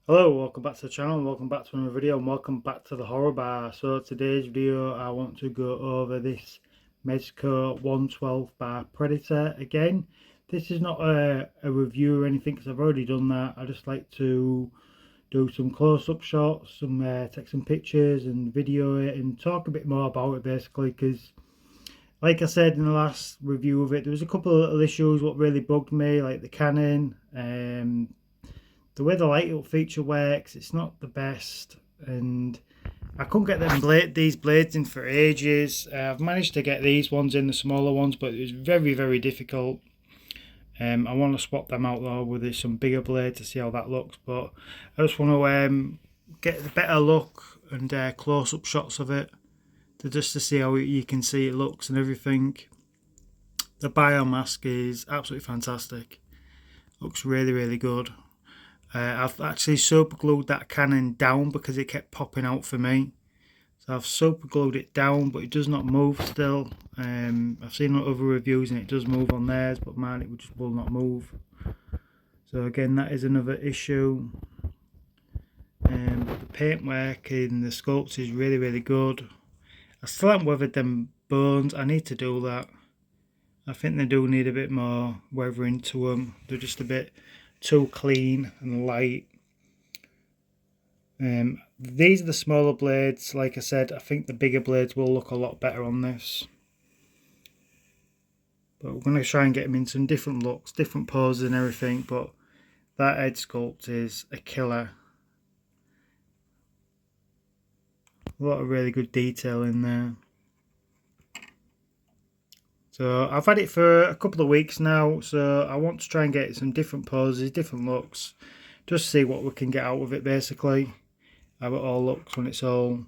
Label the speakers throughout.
Speaker 1: Hello, welcome back to the channel, welcome back to another video, and welcome back to the horror bar. So today's video I want to go over this Mezco 112 bar Predator again. This is not a review or anything because I've already done that. I just like to do some close-up shots, take some pictures and video it and talk a bit more about it basically, because like I said in the last review of it, there was a couple of little issues what really bugged me, like the cannon, the way the light up feature works, it's not the best, and I couldn't get these blades in for ages. I've managed to get these ones in, the smaller ones, but it was very difficult. I want to swap them out though with some bigger blades to see how that looks, but I just want to get a better look and close up shots of it just to see how you can see it looks and everything. The biomask is absolutely fantastic, looks really good. I've actually super glued that cannon down because it kept popping out for me. So I've super glued it down, but it does not move still. I've seen other reviews and it does move on theirs, but mine it just will not move. So again, that is another issue. But the paintwork in the sculpts is really good. I still haven't weathered them bones. I need to do that. I think they do need a bit more weathering to them. They're just a bit too clean and light. These are the smaller blades. Like I said, I think the bigger blades will look a lot better on this. But we're going to try and get them in some different looks, different poses and everything. But that head sculpt is a killer. A lot of really good detail in there. So I've had it for a couple of weeks now. So I want to try and get some different poses, different looks. Just see what we can get out of it basically. How it all looks when it's all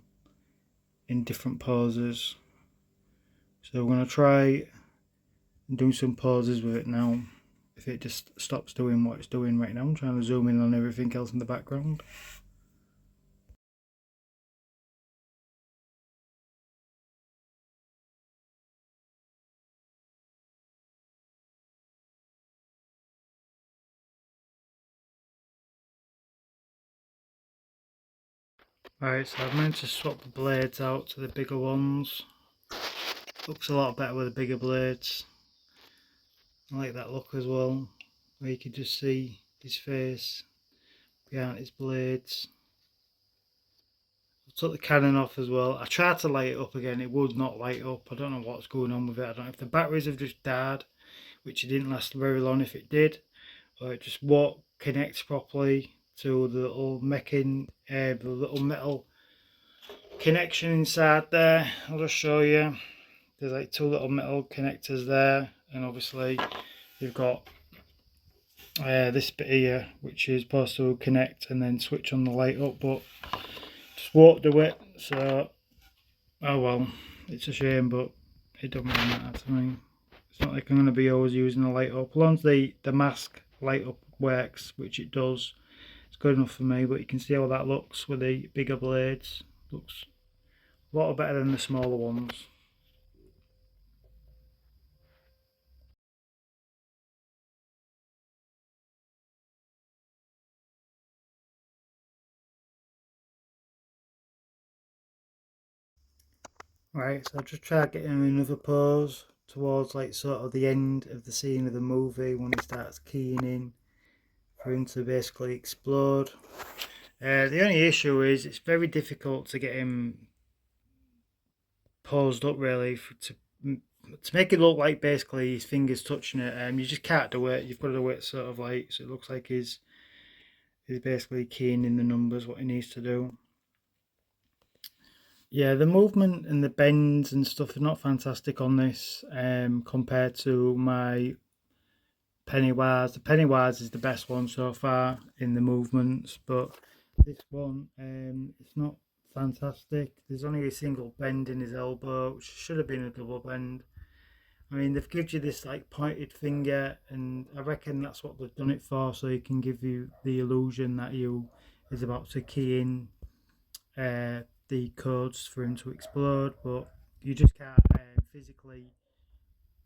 Speaker 1: in different poses. So we're going to try and do some poses with it now. If it just stops doing what it's doing right now, I'm trying to zoom in on everything else in the background. Right, so I've managed to swap the blades out to the bigger ones. Looks a lot better with the bigger blades. I like that look as well, where you can just see his face behind his blades. I took the cannon off as well. I tried to light it up again, it would not light up. I don't know what's going on with it. I don't know if the batteries have just died, which it didn't last very long if it did, or it just won't connect properly to the little the little metal connection inside there. I'll just show you. There's like two little metal connectors there, and obviously you've got this bit here which is supposed to connect and then switch on the light up, but just won't do it. So oh well, it's a shame, but it doesn't really matter to me. It's not like I'm going to be always using the light up. As long as the mask light up works, which it does, it's good enough for me. But you can see how that looks with the bigger blades. Looks a lot better than the smaller ones. Right, so I'll just try getting another pose towards like sort of the end of the scene of the movie when he starts keying in for him to basically explode. The only issue is it's very difficult to get him posed up really to make it look like basically his fingers touching it. You just can't do it. You've got to do it sort of like so it looks like he's basically keying in the numbers what he needs to do. Yeah, the movement and the bends and stuff are not fantastic on this compared to my Pennywise. The Pennywise is the best one so far in the movements, but this one it's not fantastic. There's only a single bend in his elbow, which should have been a double bend. I mean, they've given you this like pointed finger, and I reckon that's what they've done it for, so you can give you the illusion that you is about to key in the codes for him to explode, but you just can't physically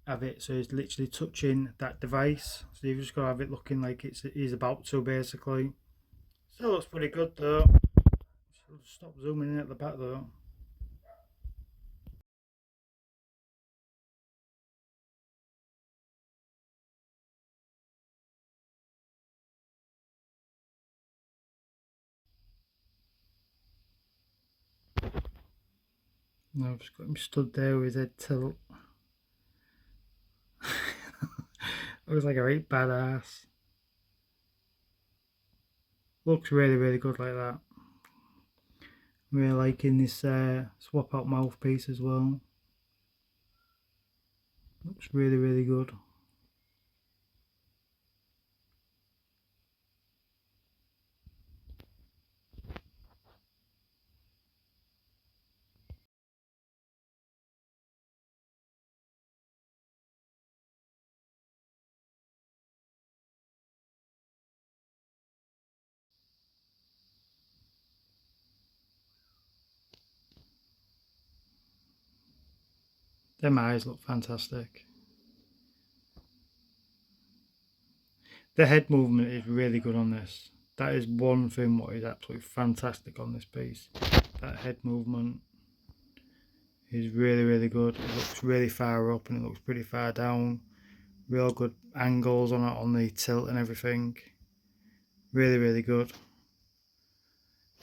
Speaker 1: have it. So it's literally touching that device. So you've just got to have it looking like he's about to basically. Still looks pretty good though. Stop zooming in at the back though. No, I've just got him stood there with his head tilt. Looks like a right badass. Looks really, really good like that. I'm really liking this swap out mouthpiece as well. Looks really, really good. Them eyes look fantastic. The head movement is really good on this. That is one thing what is absolutely fantastic on this piece. That head movement is really, really good. It looks really far up and it looks pretty far down. Real good angles on it, on the tilt and everything. Really, really good.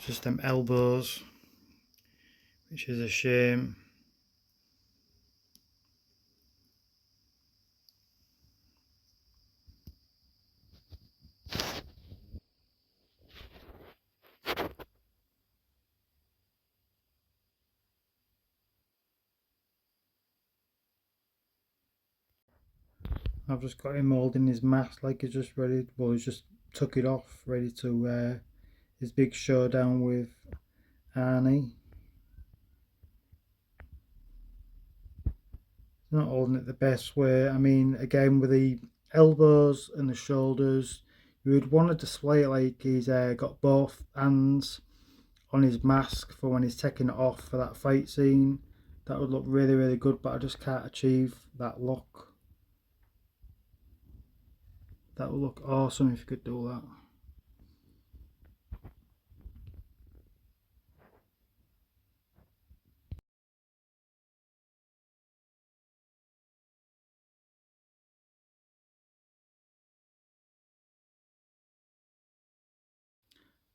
Speaker 1: Just them elbows, which is a shame. I've just got him holding his mask like he's just ready. Well, he's just took it off, ready to his big showdown with Arnie. He's not holding it the best way. I mean, again, with the elbows and the shoulders, you would want to display it like he's got both hands on his mask for when he's taking it off for that fight scene. That would look really, really good, but I just can't achieve that look. That would look awesome if you could do that.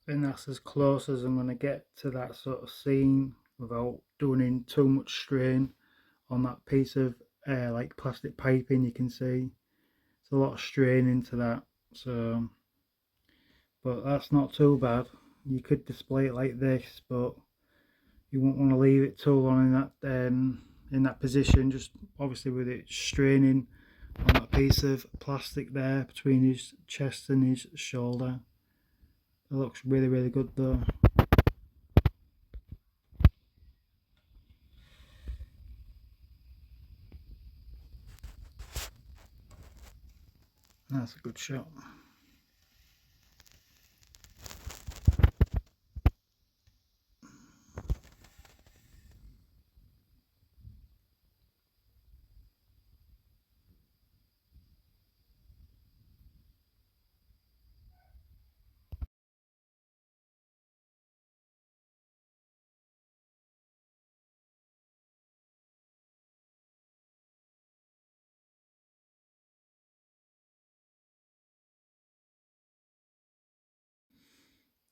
Speaker 1: I think that's as close as I'm going to get to that sort of scene without doing in too much strain on that piece of like plastic piping. You can see it's a lot of strain into that, so but that's not too bad. You could display it like this, but you won't want to leave it too long in that position, just obviously with it straining on that piece of plastic there between his chest and his shoulder. It looks really, really good though. That's a good shot.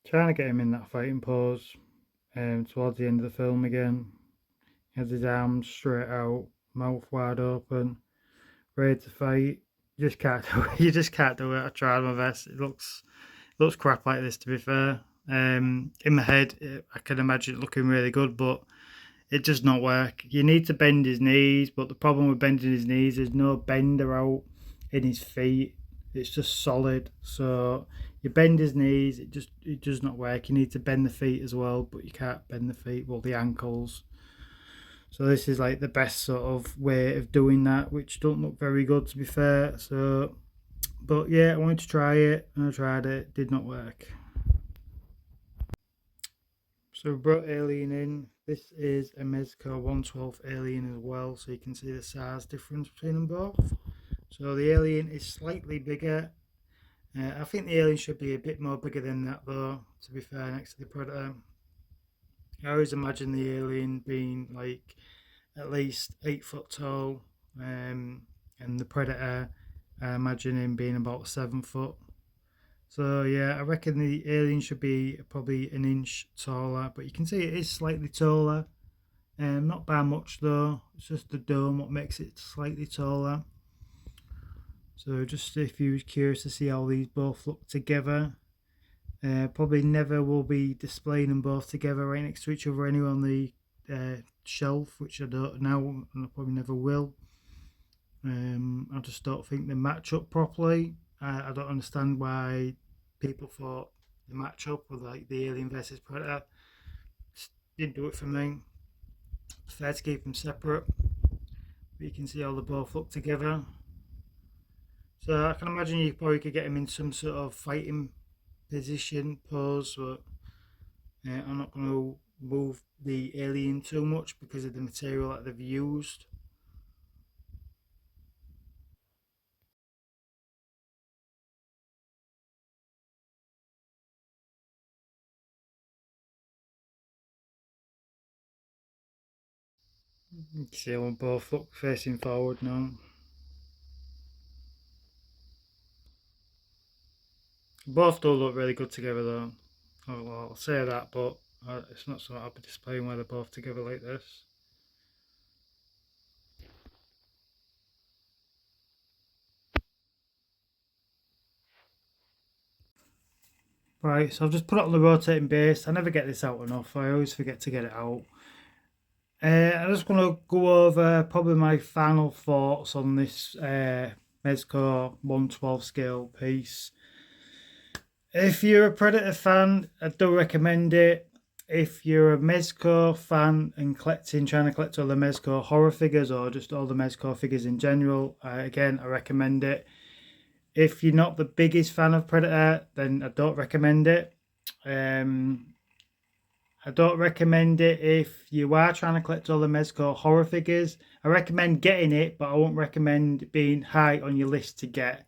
Speaker 1: Trying to get him in that fighting pose towards the end of the film again. He has his arms straight out, mouth wide open, ready to fight. You just can't do it. You just can't do it. I tried my best. It looks crap like this, to be fair. In my head, I can imagine it looking really good, but it does not work. You need to bend his knees, but the problem with bending his knees is no bender out in his feet. It's just solid. So you bend his knees, it does not work. You need to bend the feet as well, but you can't bend the feet, well, the ankles. So this is like the best sort of way of doing that, which don't look very good, to be fair. So, but yeah, I wanted to try it and I tried it. Did not work. So we brought Alien in. This is a Mezco 112 Alien as well, so you can see the size difference between them both. So the Alien is slightly bigger I think the alien should be a bit more bigger than that, though, to be fair, next to the Predator. I always imagine the alien being like at least 8 foot tall, and the Predator, I imagine him being about 7 foot. So yeah, I reckon the alien should be probably an inch taller, but you can see it is slightly taller. Not by much though. It's just the dome what makes it slightly taller. So just if you was curious to see how these both look together, probably never will be displaying them both together right next to each other anyway on the shelf, which I don't now, and I probably never will. I just don't think they match up properly. I don't understand why people thought the match up with like the Alien versus Predator. Just didn't do it for me. It's fair to keep them separate, but you can see how they both look together. So I can imagine you probably could get them in some sort of fighting position pose, but I'm not going to move the alien too much because of the material that they've used. You can see them both look facing forward now. Both do look really good together though. Oh, well, I'll say that, but it's not something I'll be displaying where they're both together like this. Right, so I've just put it on the rotating base. I never get this out enough. I always forget to get it out. I'm just going to go over probably my final thoughts on this Mezco 112 scale piece. If you're a Predator fan, I do recommend it. If you're a Mezco fan and trying to collect all the Mezco horror figures or just all the Mezco figures in general, again, I recommend it. If you're not the biggest fan of Predator, then I don't recommend it. I don't recommend it if you are trying to collect all the Mezco horror figures. I recommend getting it, but I won't recommend being high on your list to get.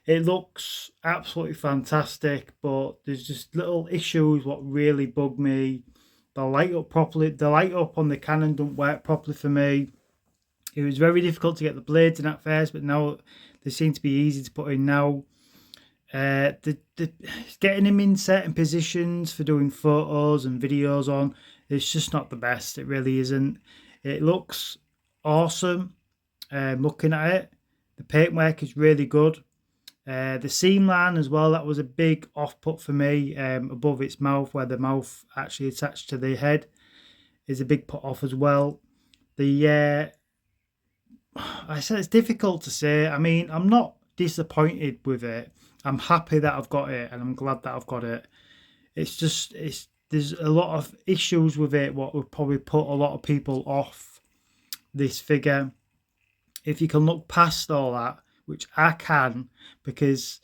Speaker 1: It looks absolutely fantastic, but there's just little issues what really bug me. The light up properly, the light up on the cannon don't work properly for me. It was very difficult to get the blades in at first, but now they seem to be easy to put in now. The getting him in certain positions for doing photos and videos on, it's just not the best. It really isn't. It looks awesome. Looking at it, the paintwork is really good. The seam line as well, that was a big off put for me, above its mouth where the mouth actually attached to the head is a big put off as well. The I said it's difficult to say. I mean, I'm not disappointed with it. I'm happy that I've got it and I'm glad that I've got it. It's just there's a lot of issues with it what would probably put a lot of people off this figure. If you can look past all that, which I can, because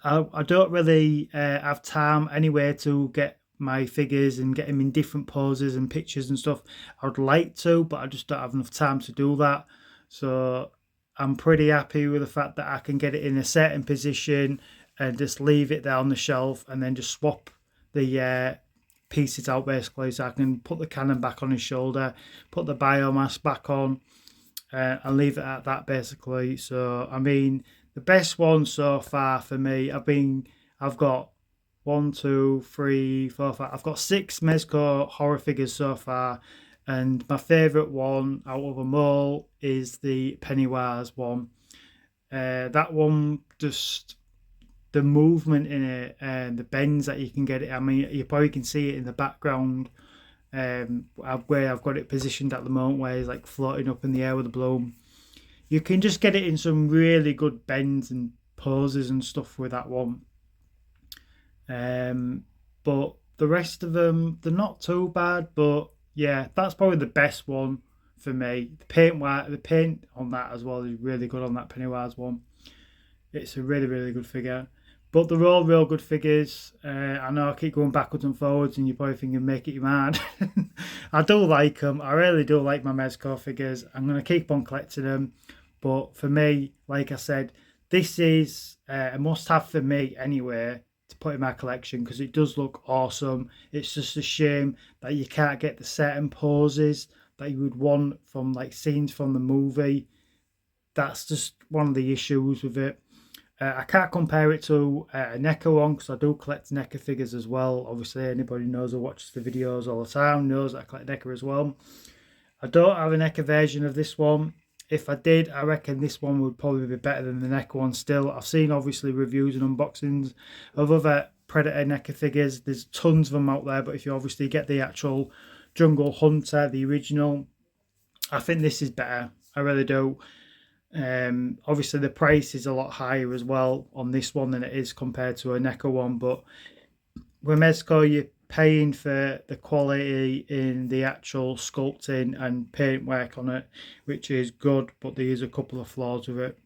Speaker 1: I don't really have time anywhere to get my figures and get them in different poses and pictures and stuff. I would like to, but I just don't have enough time to do that. So I'm pretty happy with the fact that I can get it in a certain position and just leave it there on the shelf and then just swap the pieces out basically, so I can put the cannon back on his shoulder, put the biomass back on, and leave it at that basically. So I mean, the best one so far for me, I've got one, two, three, four, five. I've got 6 Mezco horror figures so far, and my favourite one out of them all is the Pennywise one. That one, just the movement in it and the bends that you can get it. I mean, you probably can see it in the background, where I've got it positioned at the moment, where it's like floating up in the air with the bloom. You can just get it in some really good bends and poses and stuff with that one. But the rest of them, they're not too bad. But yeah, that's probably the best one for me. The paint on that as well is really good on that Pennywise one. It's a really, really good figure. But they're all real good figures. I know I keep going backwards and forwards, and you're probably thinking, make it you mad. I do like them. I really do like my Mezco figures. I'm going to keep on collecting them. But for me, like I said, This is a must-have for me anyway to put in my collection because it does look awesome. It's just a shame that you can't get the certain poses that you would want from like scenes from the movie. That's just one of the issues with it. I can't compare it to a NECA one because I do collect NECA figures as well. Obviously, anybody knows or watches the videos all the time knows that I collect NECA as well. I don't have a NECA version of this one. If I did, I reckon this one would probably be better than the NECA one still. I've seen obviously reviews and unboxings of other Predator NECA figures. There's tons of them out there, but if you obviously get the actual Jungle Hunter, the original, I think this is better. I really do. Obviously the price is a lot higher as well on this one than it is compared to a NECA one, but with Mezco you're paying for the quality in the actual sculpting and paint work on it, which is good, but there is a couple of flaws with it.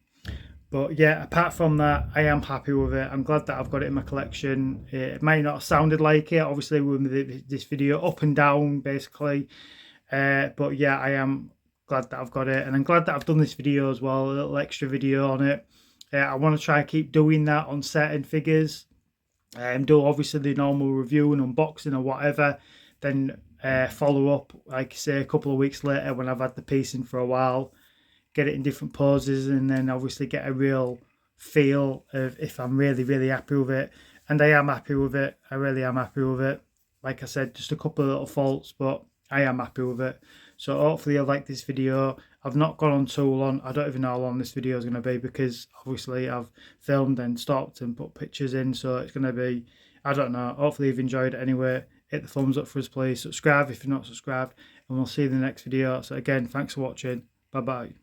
Speaker 1: But yeah, apart from that, I am happy with it. I'm glad that I've got it in my collection. It may not have sounded like it, obviously, with this video up and down, basically. But yeah, I am glad that I've got it, and I'm glad that I've done this video as well, a little extra video on it. I want to try and keep doing that on certain figures. Do obviously the normal review and unboxing or whatever, then follow up, like I say, a couple of weeks later when I've had the piecing for a while, get it in different poses, and then obviously get a real feel of if I'm really, really happy with it. And I am happy with it. I really am happy with it. Like I said, just a couple of little faults, but I am happy with it. So hopefully you'll like this video. I've not gone on too long. I don't even know how long this video is going to be because obviously I've filmed and stopped and put pictures in. So it's going to be, I don't know. Hopefully you've enjoyed it anyway. Hit the thumbs up for us, please. Subscribe if you're not subscribed. And we'll see you in the next video. So again, thanks for watching. Bye-bye.